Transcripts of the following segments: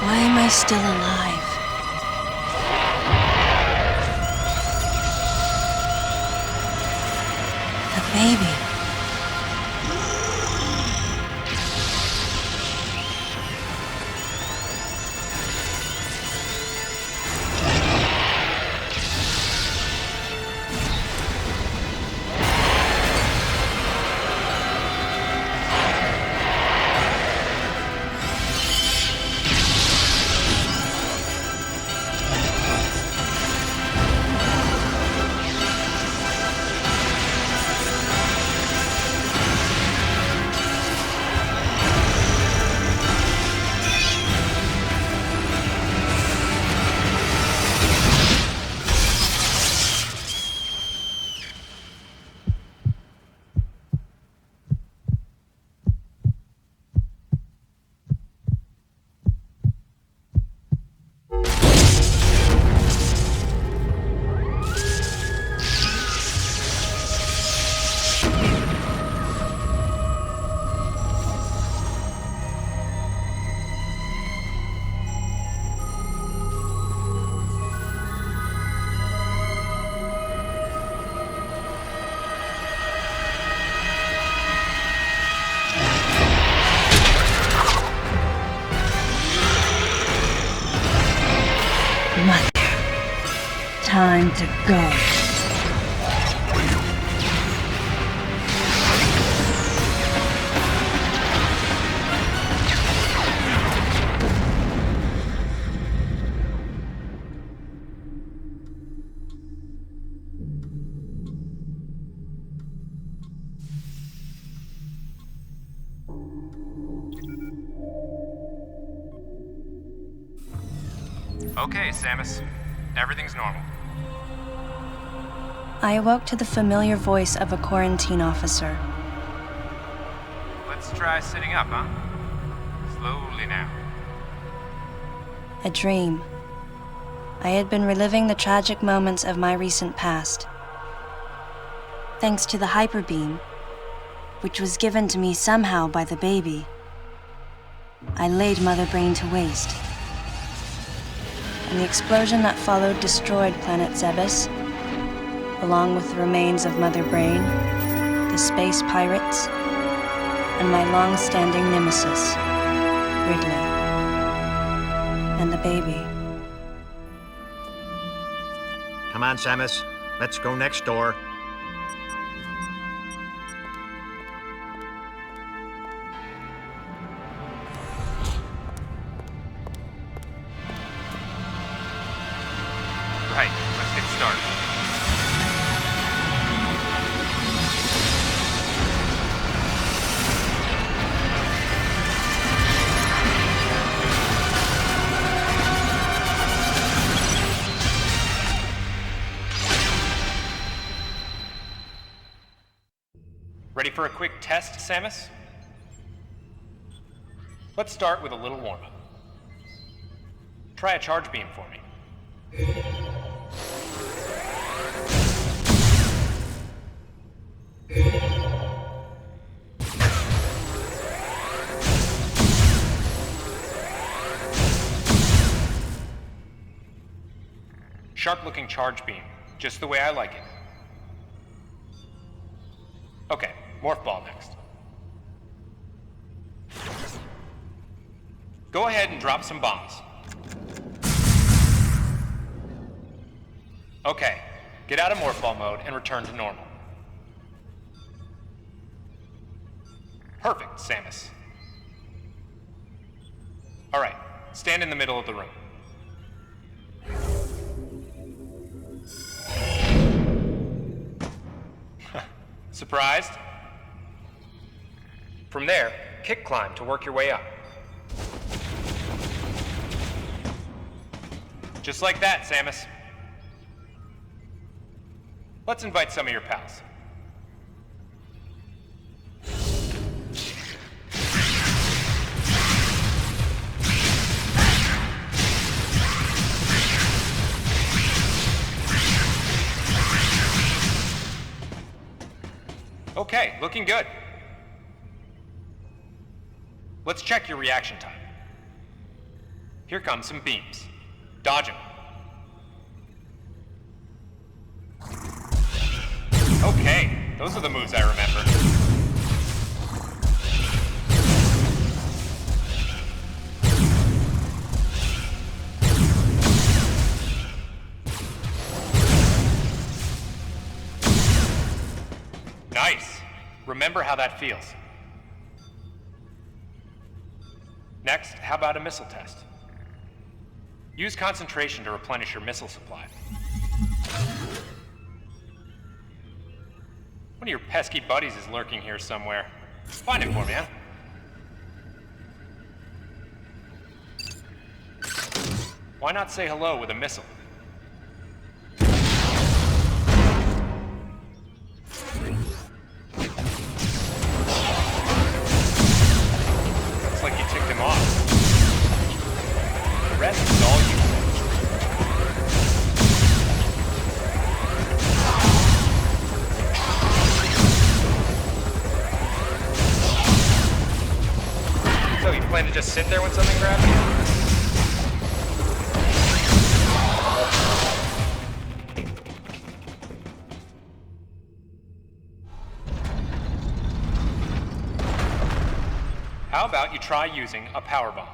Why am I still alive? The baby. Mother, time to go. Okay, Samus. Everything's normal. I awoke to the familiar voice of a quarantine officer. Let's try sitting up, huh? Slowly now. A dream. I had been reliving the tragic moments of my recent past. Thanks to the hyper beam, which was given to me somehow by the baby, I laid Mother Brain to waste. And the explosion that followed destroyed planet Zebes, along with the remains of Mother Brain, the space pirates, and my long-standing nemesis, Ridley, and the baby. Come on, Samus. Let's go next door. Right, let's get started. Ready for a quick test, Samus? Let's start with a little warm-up. Try a charge beam for me. Sharp-looking charge beam, just the way I like it. Okay, morph ball next. Go ahead and drop some bombs. Okay, get out of morph ball mode and return to normal. Perfect, Samus. All right, stand in the middle of the room. Surprised? From there, kick climb to work your way up. Just like that, Samus. Let's invite some of your pals. Okay, looking good. Let's check your reaction time. Here come some beams. Dodge them. Okay, those are the moves I remember. Nice. Remember how that feels. Next, how about a missile test? Use concentration to replenish your missile supply. One of your pesky buddies is lurking here somewhere. Find him for me, huh? Why not say hello with a missile? Looks like you ticked him off. The rest is all you. So you plan to just sit there when something grabs you? How about you try using a power bomb?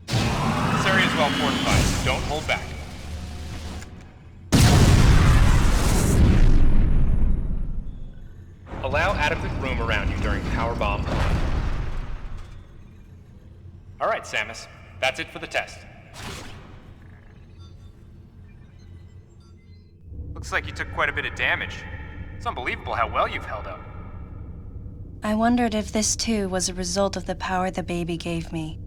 This area is well fortified, so don't hold back. Allow adequate room around you during power bomb. All right, Samus. That's it for the test. Looks like you took quite a bit of damage. It's unbelievable how well you've held up. I wondered if this too was a result of the power the baby gave me.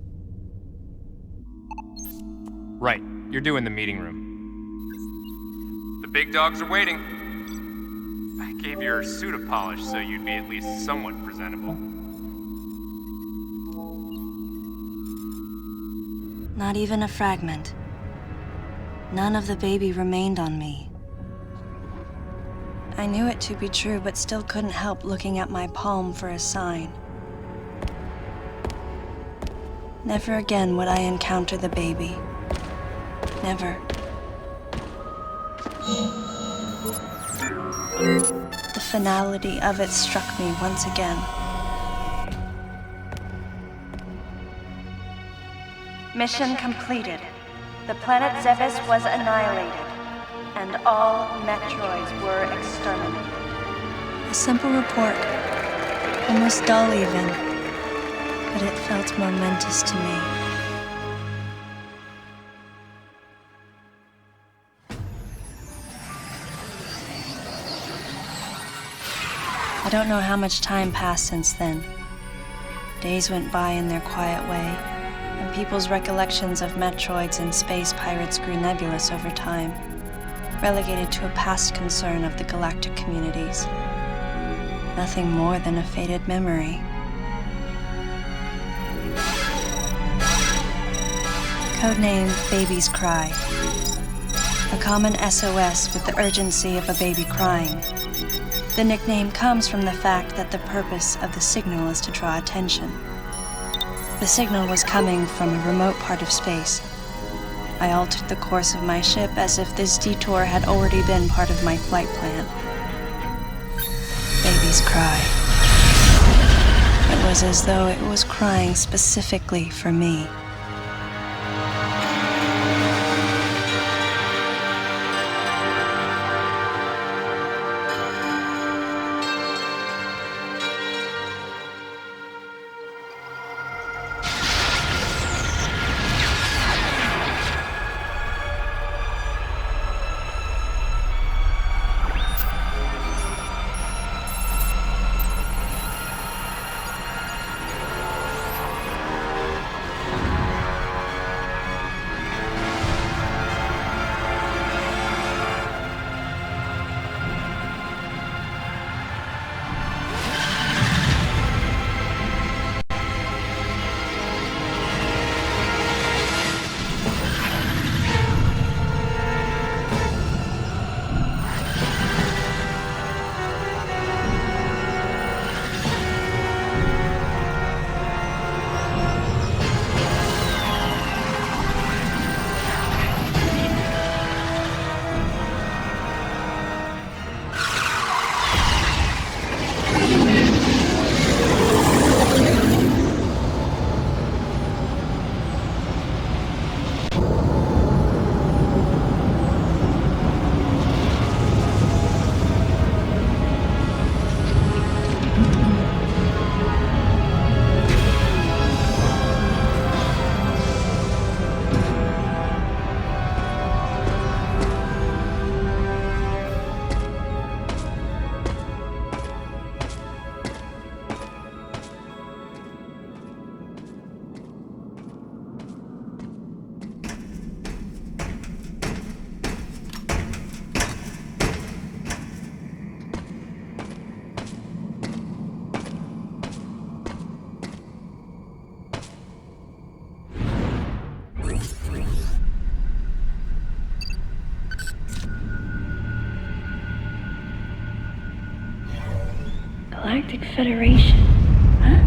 Right. You're due in the meeting room. The big dogs are waiting. I gave your suit a polish so you'd be at least somewhat presentable. Not even a fragment. None of the baby remained on me. I knew it to be true, but still couldn't help looking at my palm for a sign. Never again would I encounter the baby. Never. The finality of it struck me once again. Mission completed. The planet Zevis was annihilated, and all Metroids were exterminated. A simple report, almost dull even, but it felt momentous to me. I don't know how much time passed since then. Days went by in their quiet way, and people's recollections of Metroids and space pirates grew nebulous over time, relegated to a past concern of the galactic communities. nothing more than a faded memory. Codename Baby's Cry. A common SOS with the urgency of a baby crying. The nickname comes from the fact that the purpose of the signal is to draw attention. The signal was coming from a remote part of space. I altered the course of my ship as if this detour had already been part of my flight plan. Baby's Cry. It was as though it was crying specifically for me. Galactic Federation, huh?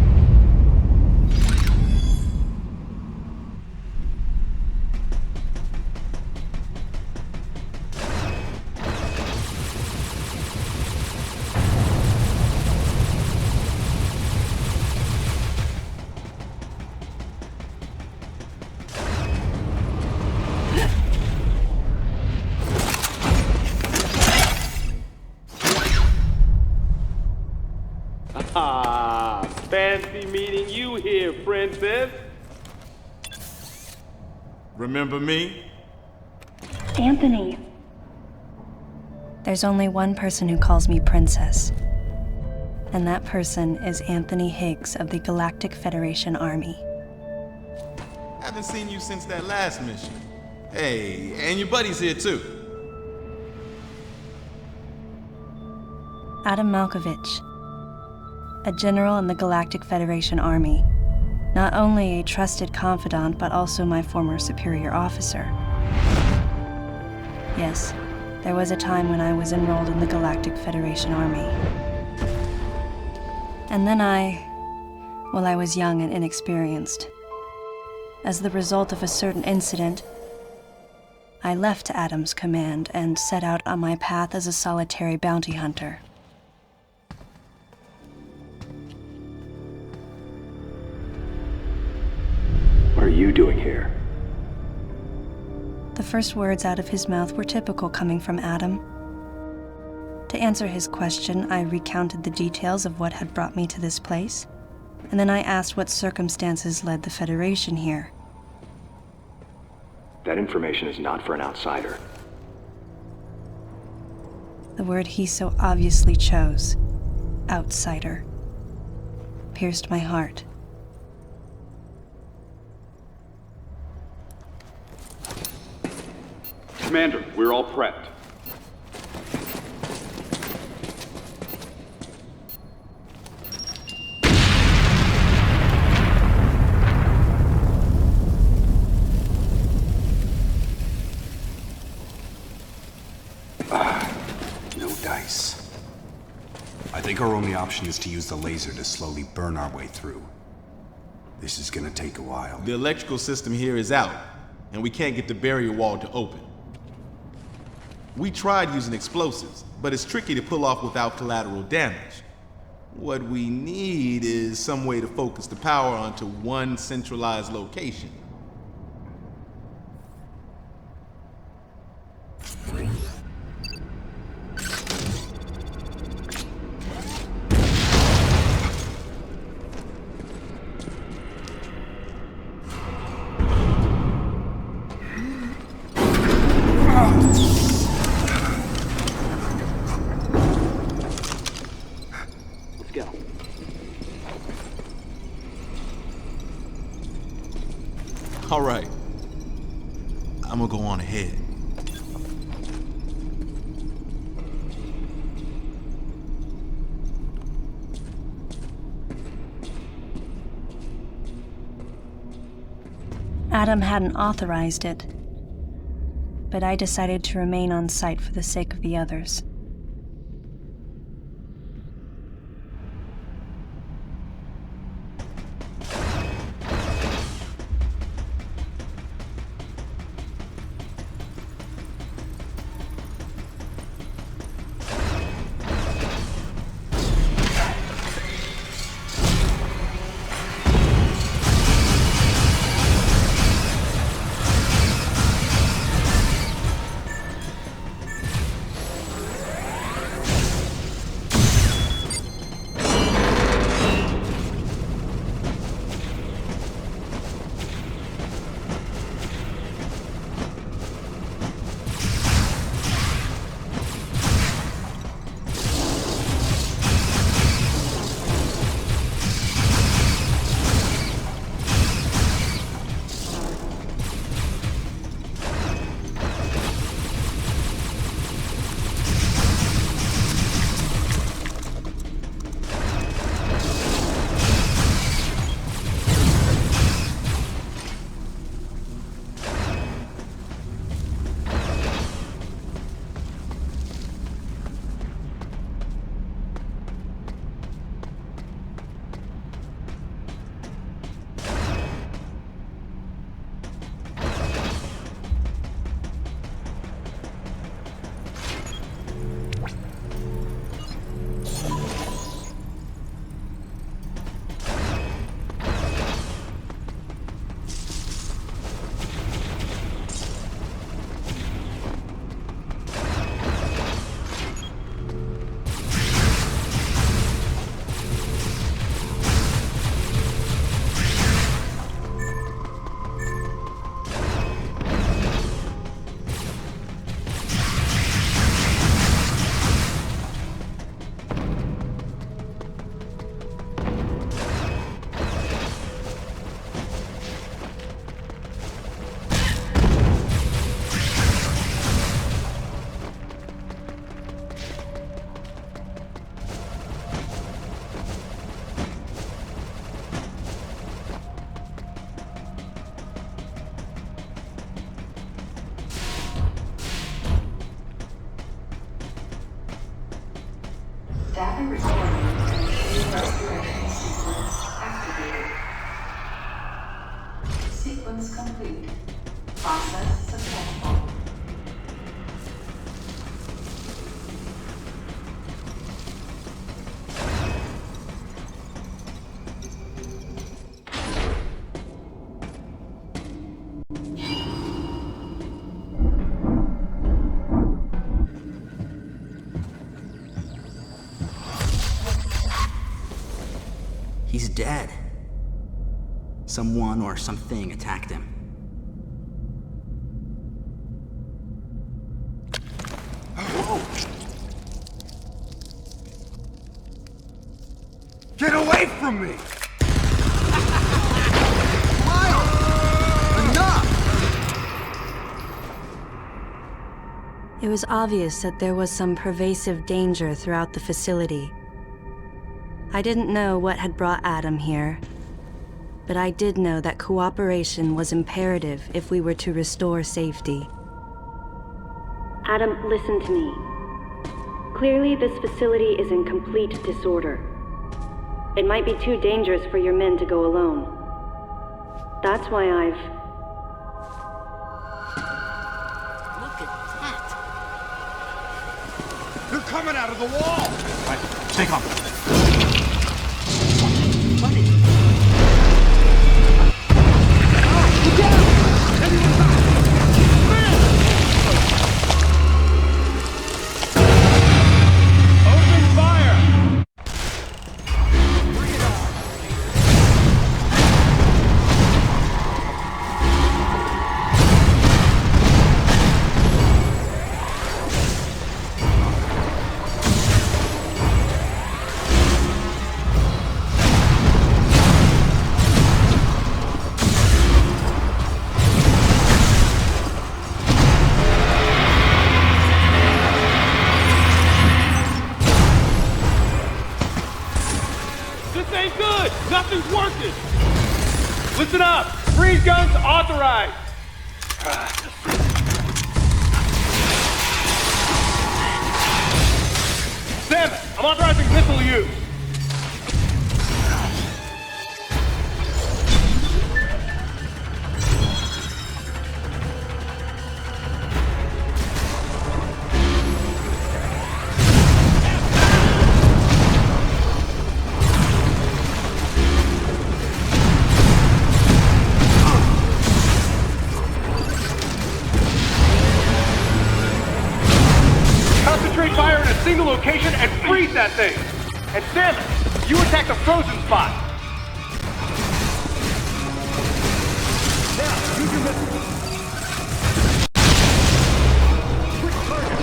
Ah, fancy meeting you here, princess. Remember me? Anthony. There's only one person who calls me Princess. And that person is Anthony Higgs of the Galactic Federation Army. Haven't seen you since that last mission. Hey, and your buddy's here too. Adam Malkovich, a general in the Galactic Federation Army. Not only a trusted confidant, but also my former superior officer. Yes, there was a time when I was enrolled in the Galactic Federation Army. And then I was young and inexperienced. As the result of a certain incident, I left Adam's command and set out on my path as a solitary bounty hunter. What are you doing here? The first words out of his mouth were typical coming from Adam. To answer his question, I recounted the details of what had brought me to this place, and then I asked what circumstances led the Federation here. That information is not for an outsider. The word he so obviously chose, outsider, pierced my heart. Commander, we're all prepped. Nice. I think our only option is to use the laser to slowly burn our way through. This is gonna take a while. The electrical system here is out, and we can't get the barrier wall to open. We tried using explosives, but it's tricky to pull off without collateral damage. What we need is some way to focus the power onto one centralized location. All right. I'm gonna go on ahead. Adam hadn't authorized it, but I decided to remain on site for the sake of the others. Data recording and restoration sequence activated. Sequence complete. Process successful. He's dead. Someone or something attacked him. Whoa! Get away from me! Miles! Enough! It was obvious that there was some pervasive danger throughout the facility. I didn't know what had brought Adam here, but I did know that cooperation was imperative if we were to restore safety. Adam, listen to me. Clearly, this facility is in complete disorder. It might be too dangerous for your men to go alone. That's why I've... Look at that. They're coming out of the wall! Right, stay calm. This ain't good! Nothing's working! Listen up! Freeze guns authorized! Samus, I'm authorizing missile use! Concentrate fire in a single location and freeze that thing! And Samus, you attack the frozen spot! Now, use your missile! Quick target!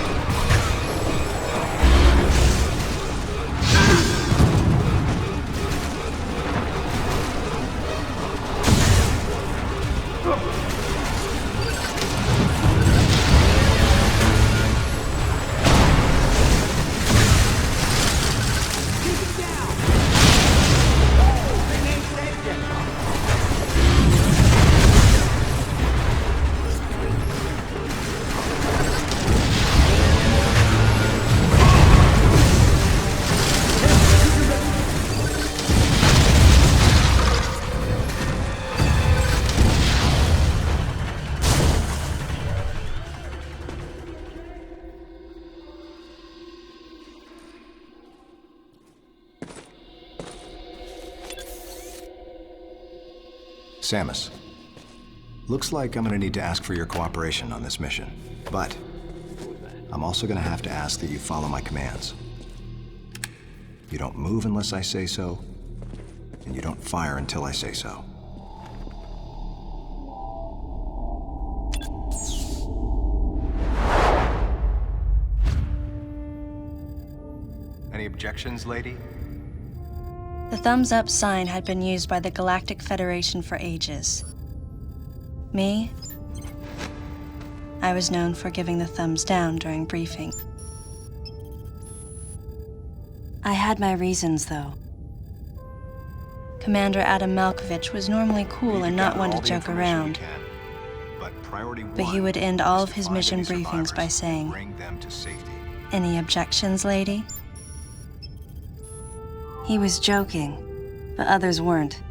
Samus, looks like I'm gonna need to ask for your cooperation on this mission, but I'm also gonna have to ask that you follow my commands. You don't move unless I say so, and you don't fire until I say so. Any objections, lady? The thumbs up sign had been used by the Galactic Federation for ages. Me? I was known for giving the thumbs down during briefing. I had my reasons, though. Commander Adam Malkovich was normally cool and not one to joke around, but he would end all of his mission briefings by saying, "Any objections, lady?" He was joking, but others weren't.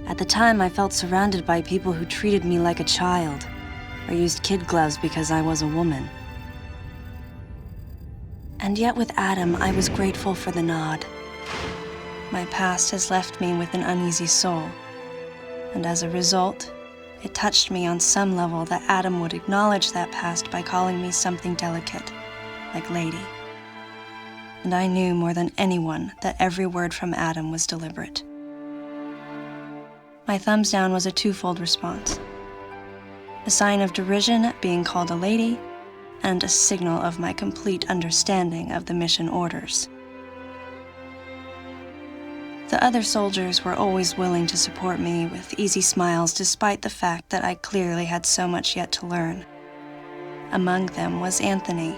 At the time, I felt surrounded by people who treated me like a child, or used kid gloves because I was a woman. And yet with Adam, I was grateful for the nod. My past has left me with an uneasy soul, and as a result, it touched me on some level that Adam would acknowledge that past by calling me something delicate, like lady. And I knew more than anyone that every word from Adam was deliberate. My thumbs down was a twofold response. A sign of derision at being called a lady, and a signal of my complete understanding of the mission orders. The other soldiers were always willing to support me with easy smiles despite the fact that I clearly had so much yet to learn. Among them was Anthony.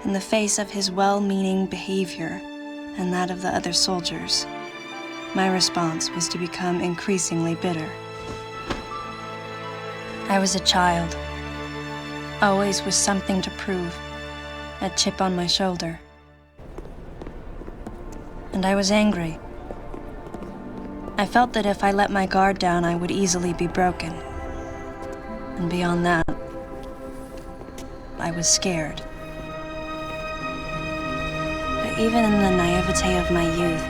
In the face of his well-meaning behavior and that of the other soldiers, my response was to become increasingly bitter. I was a child, always with something to prove, a chip on my shoulder. And I was angry. I felt that if I let my guard down, I would easily be broken. And beyond that, I was scared. But even in the naivete of my youth,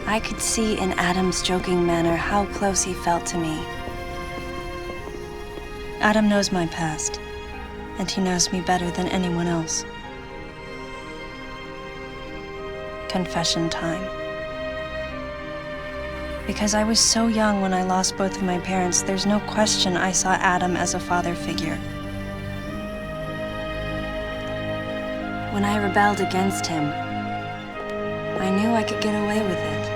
I could see in Adam's joking manner how close he felt to me. Adam knows my past, and he knows me better than anyone else. Confession time. Because I was so young when I lost both of my parents, there's no question I saw Adam as a father figure. When I rebelled against him, I knew I could get away with it.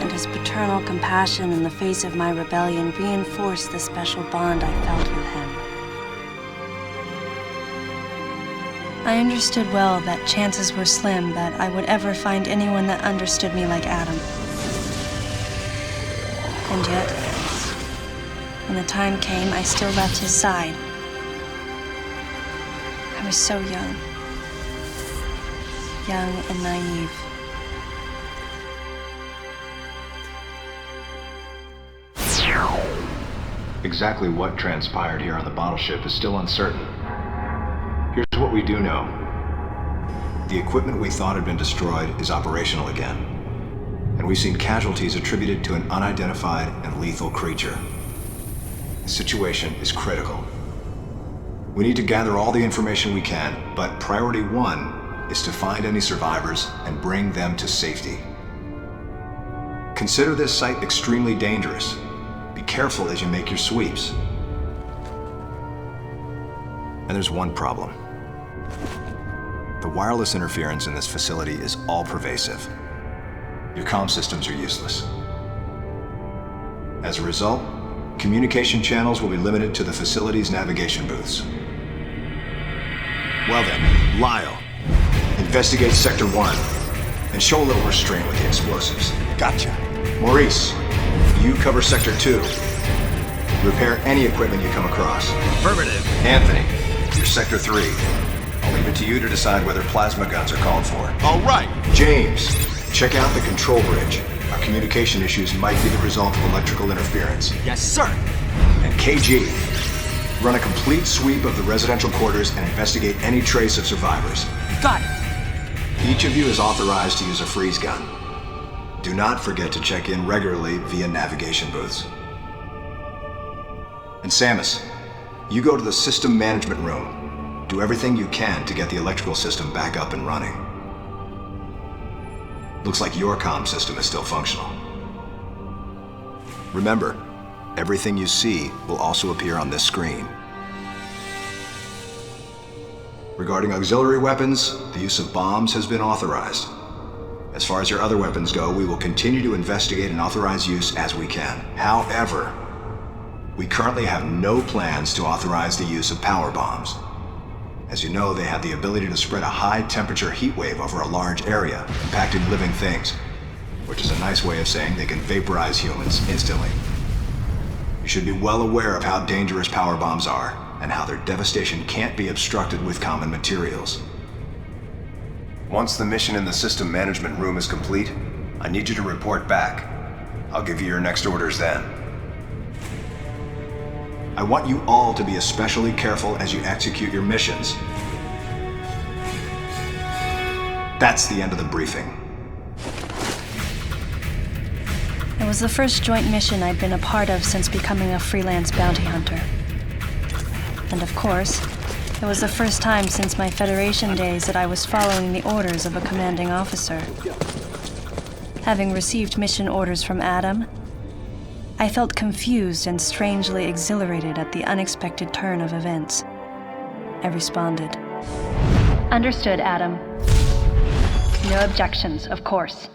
And his paternal compassion in the face of my rebellion reinforced the special bond I felt with him. I understood well that chances were slim that I would ever find anyone that understood me like Adam. And yet, when the time came, I still left his side. I was so young. Young and naive. Exactly what transpired here on the bottle ship is still uncertain. Here's what we do know. The equipment we thought had been destroyed is operational again. And we've seen casualties attributed to an unidentified and lethal creature. The situation is critical. We need to gather all the information we can, but priority one is to find any survivors and bring them to safety. Consider this site extremely dangerous. Be careful as you make your sweeps. And there's one problem. The wireless interference in this facility is all-pervasive. Your comm systems are useless. As a result, communication channels will be limited to the facility's navigation booths. Well then, Lyle, investigate Sector 1 and show a little restraint with the explosives. Gotcha. Maurice, you cover Sector 2. Repair any equipment you come across. Affirmative. Anthony, you're Sector 3. I'll leave it to you to decide whether plasma guns are called for. All right. James, check out the control bridge. Our communication issues might be the result of electrical interference. Yes, sir. And KG, run a complete sweep of the residential quarters and investigate any trace of survivors. Got it. Each of you is authorized to use a freeze gun. Do not forget to check in regularly via navigation booths. And Samus, you go to the system management room. Do everything you can to get the electrical system back up and running. Looks like your comm system is still functional. Remember, everything you see will also appear on this screen. Regarding auxiliary weapons, the use of bombs has been authorized. As far as your other weapons go, we will continue to investigate and authorize use as we can. However, we currently have no plans to authorize the use of power bombs. As you know, they have the ability to spread a high-temperature heat wave over a large area, impacting living things, which is a nice way of saying they can vaporize humans instantly. You should be well aware of how dangerous power bombs are, and how their devastation can't be obstructed with common materials. Once the mission in the system management room is complete, I need you to report back. I'll give you your next orders then. I want you all to be especially careful as you execute your missions. That's the end of the briefing. It was the first joint mission I'd been a part of since becoming a freelance bounty hunter. And of course, it was the first time since my Federation days that I was following the orders of a commanding officer. Having received mission orders from Adam, I felt confused and strangely exhilarated at the unexpected turn of events. I responded. Understood, Adam. No objections, of course.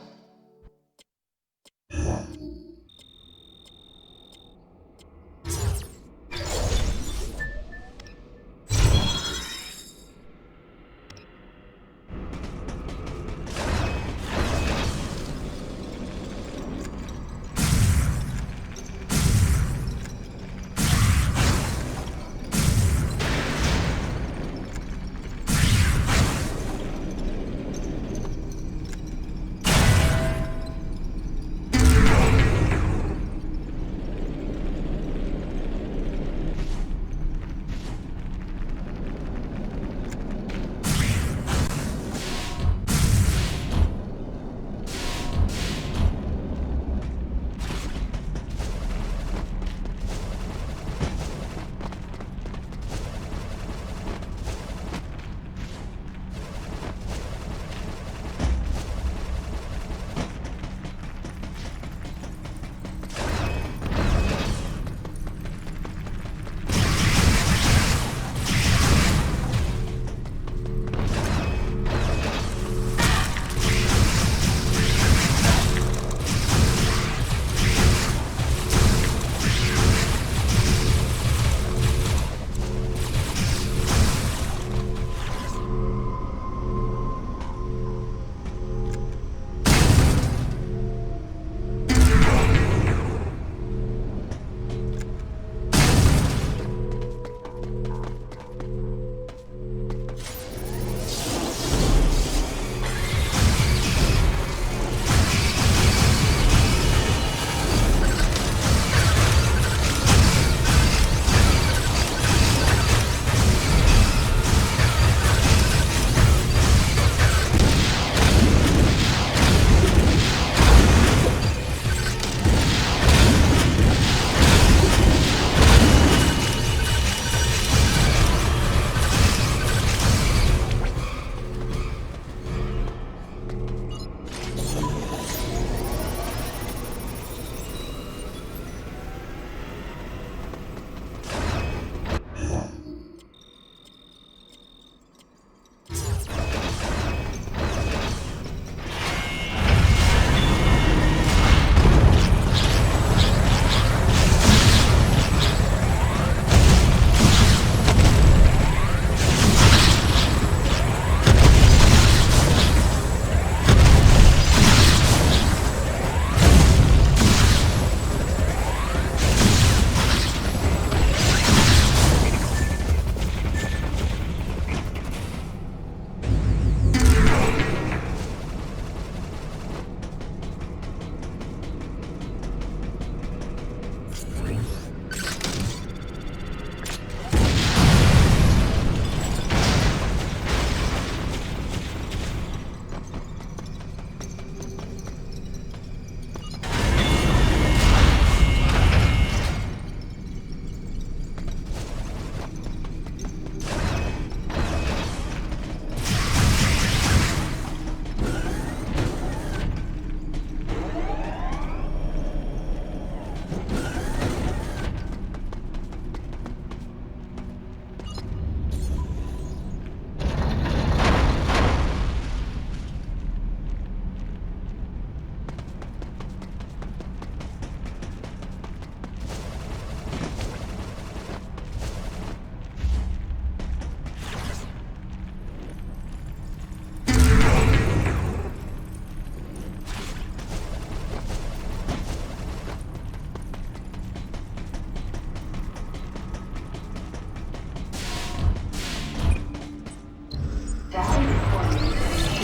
Data recording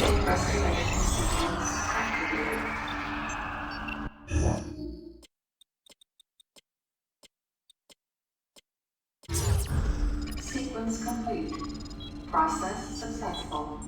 and restoration sequence activated. Sequence complete. Process successful.